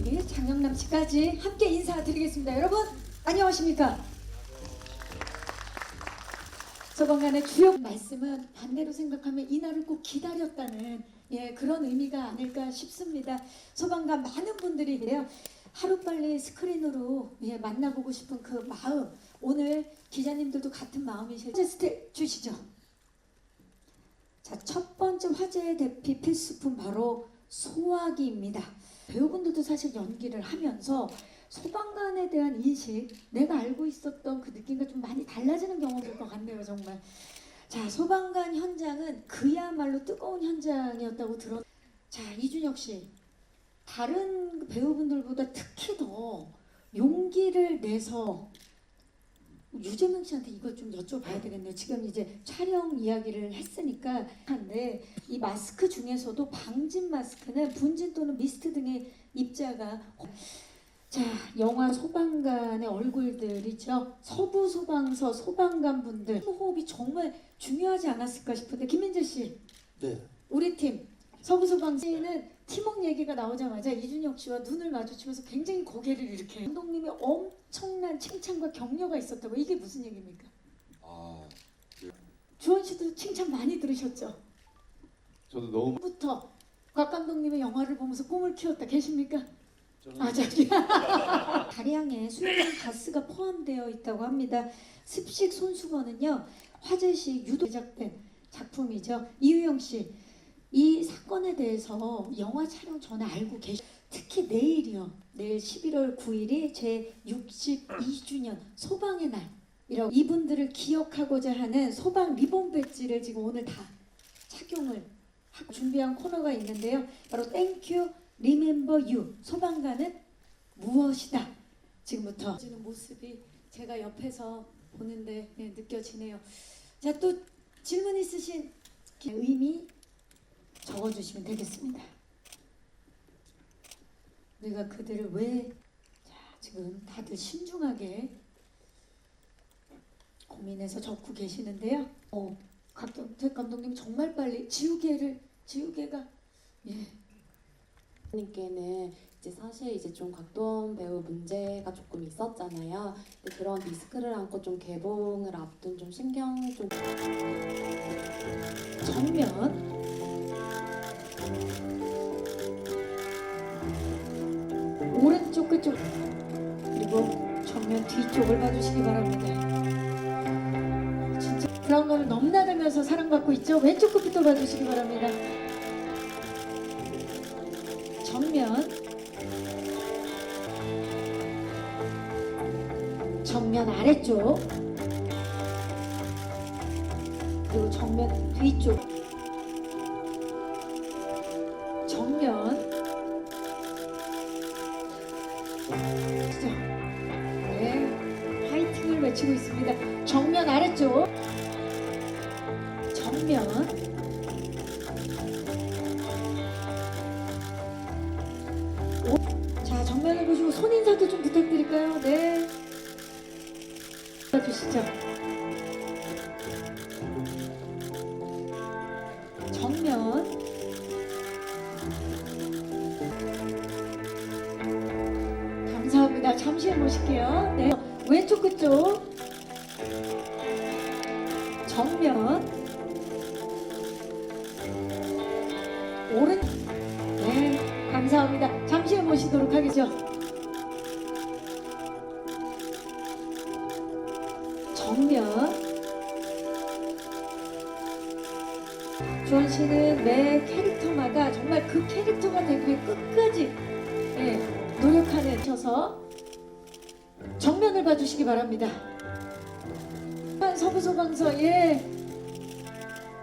우리 장영남 씨까지 함께 인사드리겠습니다. 여러분 안녕하십니까? 소방관의 주요 말씀은 반대로 생각하면 이날을 꼭 기다렸다는 그런 의미가 아닐까 싶습니다. 소방관 많은 분들이래요. 하루빨리 스크린으로 만나보고 싶은 그 마음, 오늘 기자님들도 같은 마음이실 텐데 스텝 주시죠. 자, 첫 번째 화제의 대피 필수품 바로 소화기입니다. 배우분들도 사실 연기를 하면서 소방관에 대한 인식, 내가 알고 있었던 그 느낌과 좀 많이 달라지는 경험일 것 같네요, 정말. 자, 소방관 현장은 그야말로 뜨거운 현장이었다고 들었. 자, 이준혁 씨, 다른 배우분들보다 특히 더 용기를 내서 유재명 씨한테 이걸 좀 여쭤봐야 되겠네요. 지금 이제 촬영 이야기를 했으니까 한데 이 마스크 중에서도 방진 마스크는 분진 또는 미스트 등의 입자가 자, 영화 소방관의 얼굴들이죠. 서부 소방서 소방관 분들 호흡이 정말 중요하지 않았을까 싶은데 김민재 씨, 네. 우리 팀 서부 소방서는 팀워크 얘기가 나오자마자 이준혁 씨와 눈을 마주치면서 굉장히 고개를 이렇게 감독님의 엄청난 칭찬과 격려가 있었다고. 이게 무슨 얘기입니까? 주원 씨도 칭찬 많이 들으셨죠? 저도 너무 부터 곽 감독님의 영화를 보면서 꿈을 키웠다 계십니까? 저는 저기 다량의 수용성 가스가 포함되어 있다고 합니다. 습식 손수건은요 화재 시 유독 제작된 작품이죠. 이유영 씨, 이 사건에 대해서 영화 촬영 전에 알고 특히 내일이요. 내일 11월 9일이 제 62주년 소방의 날이라고 이분들을 기억하고자 하는 소방 리본 배지를 지금 오늘 다 착용을 하고 준비한 코너가 있는데요. 바로 땡큐 리멤버 유, 소방관은 무엇이다. 지금부터 지는 모습이 제가 옆에서 보는데 느껴지네요. 자, 또 질문 있으신 의미 적어주시면 되겠습니다. 우리가 그들을 왜 지금 다들 신중하게 고민해서 적고 계시는데요. 곽경택 감독님 정말 빨리 지우개가 님께는 이제 사실 이제 좀 곽도원 배우 문제가 조금 있었잖아요. 근데 그런 리스크를 안고 좀 개봉을 앞둔 좀 신경 좀 정면 오른쪽 끝쪽 그리고 정면 뒤쪽을 봐주시기 바랍니다. 진짜 그런 거를 넘나들면서 사랑받고 있죠. 왼쪽 끝부터 봐주시기 바랍니다. 정면 아래쪽 그리고 정면 뒤쪽 정면 네, 화이팅을 외치고 있습니다. 정면 아래쪽 정면 자, 정면을 보시고 손인사도 좀 부탁드릴까요? 네, 주시죠. 정면 감사합니다. 잠시 모실게요. 네, 왼쪽 끝쪽 정면 오른 네, 감사합니다. 잠시 모시도록 하겠죠. 정면 주원 씨는 매 캐릭터마다 정말 그 캐릭터가 되기 끝까지 노력하는 셔서 정면을 봐주시기 바랍니다. 서부소방서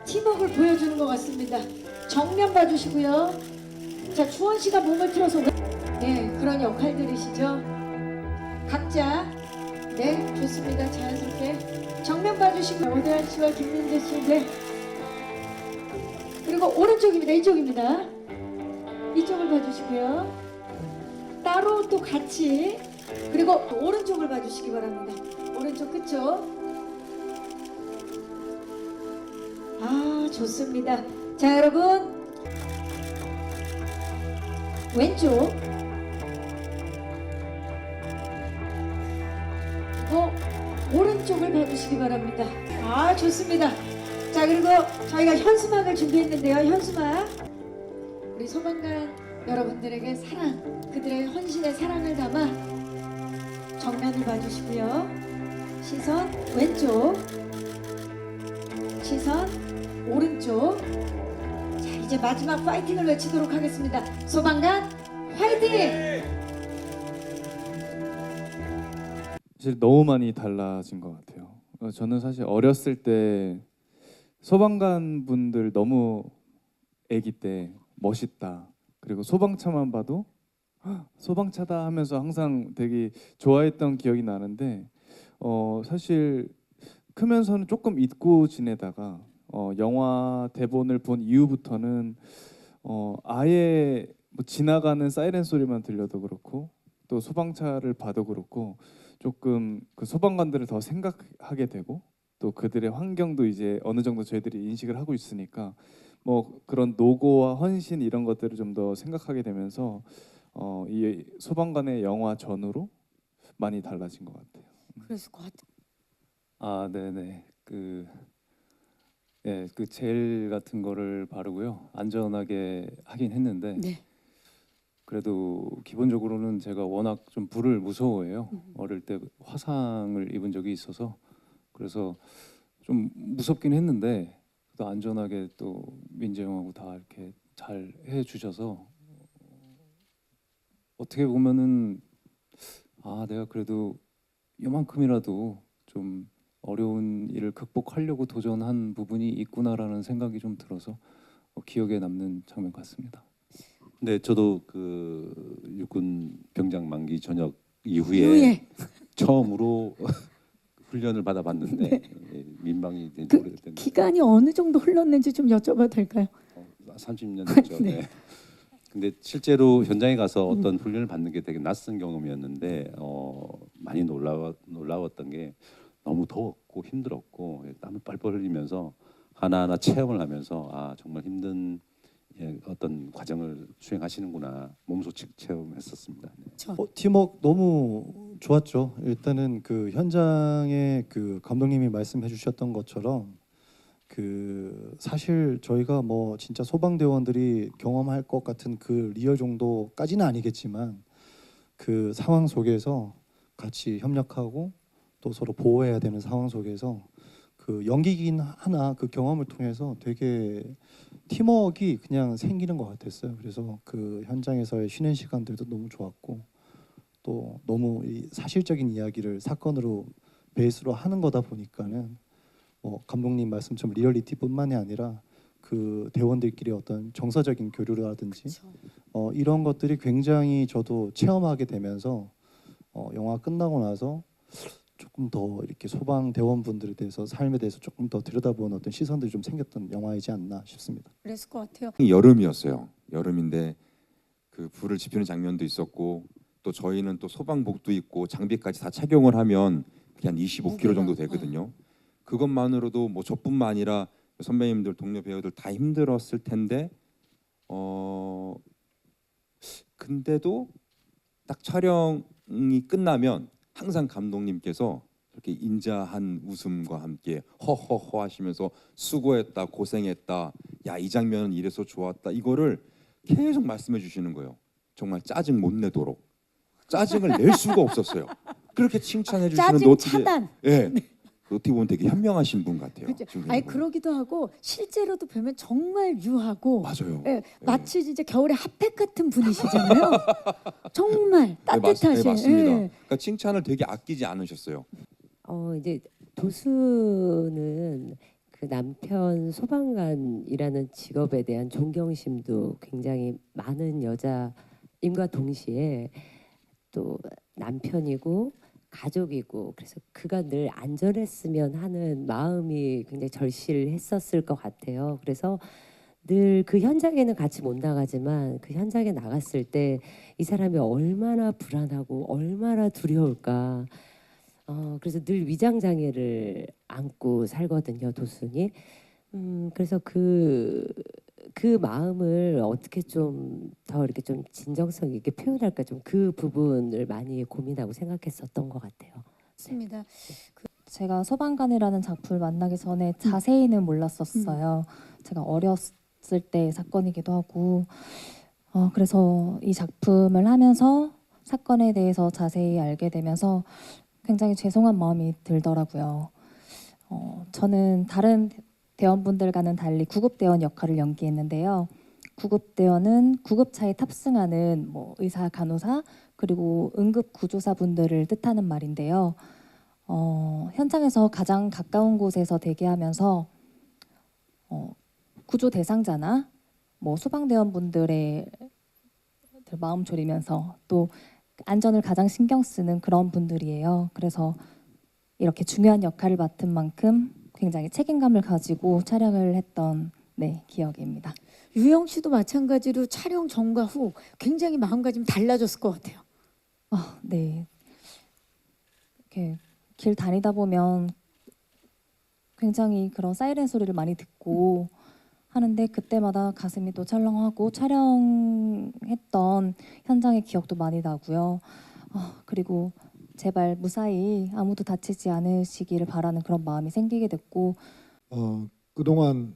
팀워크를 보여주는 것 같습니다. 정면 봐주시고요. 자, 주원 씨가 몸을 틀어서 그런 역할들이시죠. 각자 네, 좋습니다. 자연스럽게 정면 봐주시고 오대환 씨와 김민재 씨 그리고 오른쪽입니다. 이쪽입니다. 이쪽을 봐주시고요. 따로 또 같이 그리고 오른쪽을 봐주시기 바랍니다. 오른쪽 끝쪽 좋습니다. 자, 여러분 왼쪽 오른쪽을 봐주시기 바랍니다. 아, 좋습니다. 자, 그리고 저희가 현수막을 준비했는데요. 현수막. 우리 소방관 여러분들에게 사랑, 그들의 헌신의 사랑을 담아 정면을 봐주시고요. 시선 왼쪽, 시선 오른쪽. 자, 이제 마지막 파이팅을 외치도록 하겠습니다. 소방관 화이팅! 사실 너무 많이 달라진 것 같아요. 저는 사실 어렸을 때 소방관 분들 너무 애기 때 멋있다. 그리고 소방차만 봐도 "헉, 소방차다 하면서 항상 되게 좋아했던 기억이 나는데 사실 크면서는 조금 잊고 지내다가 영화 대본을 본 이후부터는 아예 뭐 지나가는 사이렌 소리만 들려도 그렇고 또 소방차를 봐도 그렇고 조금 그 소방관들을 더 생각하게 되고 또 그들의 환경도 이제 어느 정도 저희들이 인식을 하고 있으니까 뭐 그런 노고와 헌신 이런 것들을 좀 더 생각하게 되면서 이 소방관의 영화 전후로 많이 달라진 것 같아요. 그랬을 것 같아요. 아, 네네. 그 젤 같은 거를 바르고요. 안전하게 하긴 했는데 네. 그래도 기본적으로는 제가 워낙 좀 불을 무서워해요. 어릴 때 화상을 입은 적이 있어서 그래서 좀 무섭긴 했는데 또 안전하게 또 민재 형하고 다 이렇게 잘 해주셔서 어떻게 보면은 아, 내가 그래도 요만큼이라도 좀 어려운 일을 극복하려고 도전한 부분이 있구나라는 생각이 좀 들어서 기억에 남는 장면 같습니다. 네, 저도 그 육군 병장 만기 전역 이후에 이후에 처음으로 훈련을 받아봤는데 민방위 된 지 그 오래됐는데 기간이 어느 정도 흘렀는지 좀 여쭤봐도 될까요? 30년 됐죠. 네. 네. 근데 실제로 현장에 가서 어떤 훈련을 받는 게 되게 낯선 경험이었는데 많이 놀라웠던 게 너무 더웠고 힘들었고 땀을 뻘뻘 흘리면서 하나하나 체험을 하면서 아 정말 힘든 어떤 과정을 수행하시는구나 몸소 체험했었습니다. 네. 팀워크 너무 좋았죠. 일단은 그 현장에 그 감독님이 말씀해 주셨던 것처럼 그 사실 저희가 뭐 진짜 소방대원들이 경험할 것 같은 그 리얼 정도까지는 아니겠지만 그 상황 속에서 같이 협력하고 또 서로 보호해야 되는 상황 속에서 그 연기긴 하나 그 경험을 통해서 되게 팀워크가 그냥 생기는 것 같았어요. 그래서 그 현장에서의 쉬는 시간들도 너무 좋았고 또 너무 이 사실적인 이야기를 사건으로 베이스로 하는 거다 보니까는 뭐 감독님 말씀처럼 리얼리티뿐만이 아니라 그 대원들끼리 어떤 정서적인 교류라든지 이런 것들이 굉장히 저도 체험하게 되면서 영화 끝나고 나서 조금 더 이렇게 소방 대원분들에 대해서 삶에 대해서 조금 더 들여다보는 어떤 시선들이 좀 생겼던 영화이지 않나 싶습니다. 그랬을 것 같아요. 여름이었어요. 여름인데 그 불을 지피는 장면도 있었고 또 저희는 또 소방복도 입고 장비까지 다 착용을 하면 그냥 25kg 정도 되거든요. 그것만으로도 뭐 저뿐만 아니라 선배님들 동료 배우들 다 힘들었을 텐데 근데도 딱 촬영이 끝나면 항상 감독님께서 이렇게 인자한 웃음과 함께 허허허 하시면서 수고했다 고생했다 야 이 장면은 이래서 좋았다 이거를 계속 말씀해 주시는 거예요. 정말 짜증 못 내도록 짜증을 낼 수가 없었어요. 그렇게 칭찬해 주시는 짜증 차단. 예. 어떻게 보면 되게 현명하신 분 같아요. 그죠? 지금 아니 생각해보면. 그러기도 하고 실제로도 보면 정말 유하고 맞아요. 예, 마치 진짜 겨울에 핫팩 같은 분이시잖아요. 정말 따뜻하신. 맞습니다. 예. 그러니까 칭찬을 되게 아끼지 않으셨어요. 이제 도수는 그 남편 소방관이라는 직업에 대한 존경심도 굉장히 많은 여자임과 동시에 또 남편이고 가족이고 그래서 그가 늘 안전했으면 하는 마음이 굉장히 절실했었을 것 같아요. 그래서 늘 그 현장에는 같이 못 나가지만 그 현장에 나갔을 때 이 사람이 얼마나 불안하고 얼마나 두려울까. 그래서 늘 위장 장애를 안고 살거든요, 도순이. 그래서 그 마음을 어떻게 좀 더 이렇게 좀 진정성 있게 표현할까 좀 그 부분을 많이 고민하고 생각했었던 것 같아요. 맞습니다. 제가 소방관이라는 작품을 만나기 전에 자세히는 몰랐었어요. 제가 어렸을 때 사건이기도 하고 그래서 이 작품을 하면서 사건에 대해서 자세히 알게 되면서 굉장히 죄송한 마음이 들더라고요. 저는 다른 대원분들과는 달리 구급대원 역할을 연기했는데요. 구급대원은 구급차에 탑승하는 뭐 의사, 간호사 그리고 응급구조사분들을 뜻하는 말인데요. 현장에서 가장 가까운 곳에서 대기하면서 구조 대상자나 뭐 소방대원분들의 마음 졸이면서 또 안전을 가장 신경 쓰는 그런 분들이에요. 그래서 이렇게 중요한 역할을 맡은 만큼 굉장히 책임감을 가지고 촬영을 했던 기억입니다. 유영 씨도 마찬가지로 촬영 전과 후 굉장히 마음가짐 달라졌을 것 같아요. 네. 이렇게 길 다니다 보면 굉장히 그런 사이렌 소리를 많이 듣고 하는데 그때마다 가슴이 또 철렁하고 촬영했던 현장의 기억도 많이 나고요. 그리고 제발 무사히 아무도 다치지 않으시기를 바라는 그런 마음이 생기게 됐고 그동안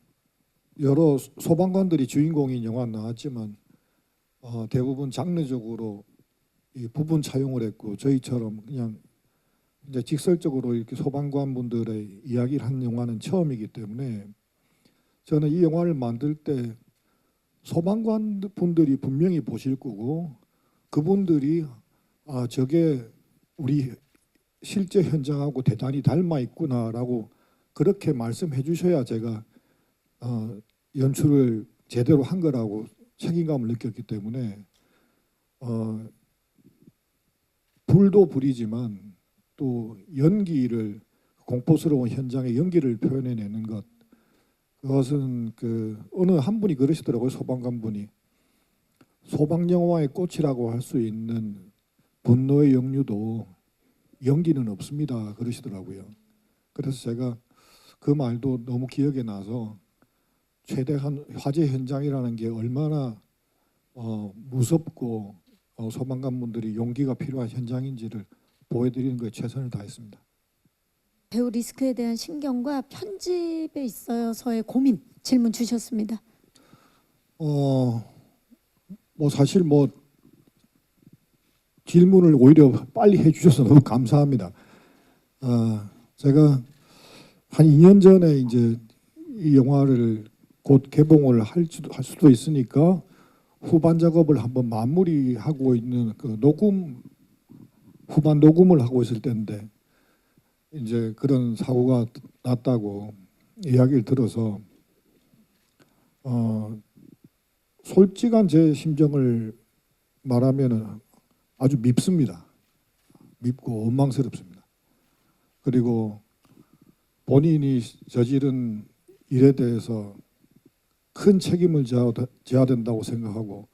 여러 소방관들이 주인공인 영화 나왔지만 대부분 장르적으로 이 부분 차용을 했고 저희처럼 그냥 이제 직설적으로 이렇게 소방관 분들의 이야기를 한 영화는 처음이기 때문에 저는 이 영화를 만들 때 소방관 분들이 분명히 보실 거고 그분들이 저게 우리 실제 현장하고 대단히 닮아 있구나라고 그렇게 말씀해 주셔야 제가 연출을 제대로 한 거라고 책임감을 느꼈기 때문에 불도 불이지만 또 연기를 공포스러운 현장의 연기를 표현해내는 것 그것은 어느 한 분이 그러시더라고요. 소방관 분이 소방 영화의 꽃이라고 할 수 있는 분노의 역류도 연기는 없습니다 그러시더라고요. 그래서 제가 그 말도 너무 기억에 나서 최대한 화재 현장이라는 게 얼마나 무섭고 소방관 분들이 용기가 필요한 현장인지를 보여드리는 것에 최선을 다했습니다. 배우 리스크에 대한 신경과 편집에 있어서의 고민 질문 주셨습니다. 사실 질문을 오히려 빨리 해주셔서 너무 감사합니다. 제가 한 2년 전에 이제 이 영화를 곧 개봉을 할 수도 있으니까 후반 작업을 한번 마무리하고 있는 후반 녹음을 하고 있을 때인데 이제 그런 사고가 났다고 이야기를 들어서 솔직한 제 심정을 말하면 아주 밉습니다. 밉고 원망스럽습니다. 그리고 본인이 저지른 일에 대해서 큰 책임을 져야 된다고 생각하고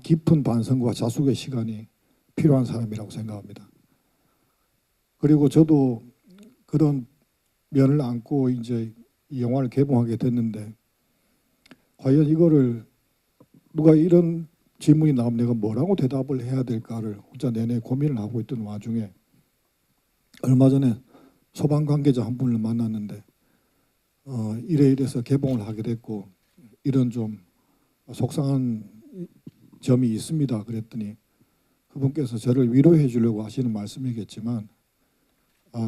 깊은 반성과 자숙의 시간이 필요한 사람이라고 생각합니다. 그리고 저도 그런 면을 안고 이제 이 영화를 개봉하게 됐는데 과연 이거를 누가 이런 질문이 나오면 내가 뭐라고 대답을 해야 될까를 혼자 내내 고민을 하고 있던 와중에 얼마 전에 소방 관계자 한 분을 만났는데 이래서 개봉을 하게 됐고 이런 좀 속상한 점이 있습니다. 그랬더니 그분께서 저를 위로해 주려고 하시는 말씀이겠지만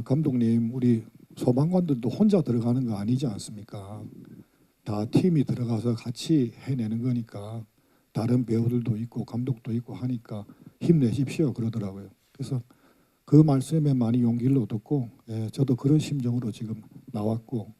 감독님 우리 소방관들도 혼자 들어가는 거 아니지 않습니까? 다 팀이 들어가서 같이 해내는 거니까 다른 배우들도 있고 감독도 있고 하니까 힘내십시오 그러더라고요. 그래서 그 말씀에 많이 용기를 얻었고 저도 그런 심정으로 지금 나왔고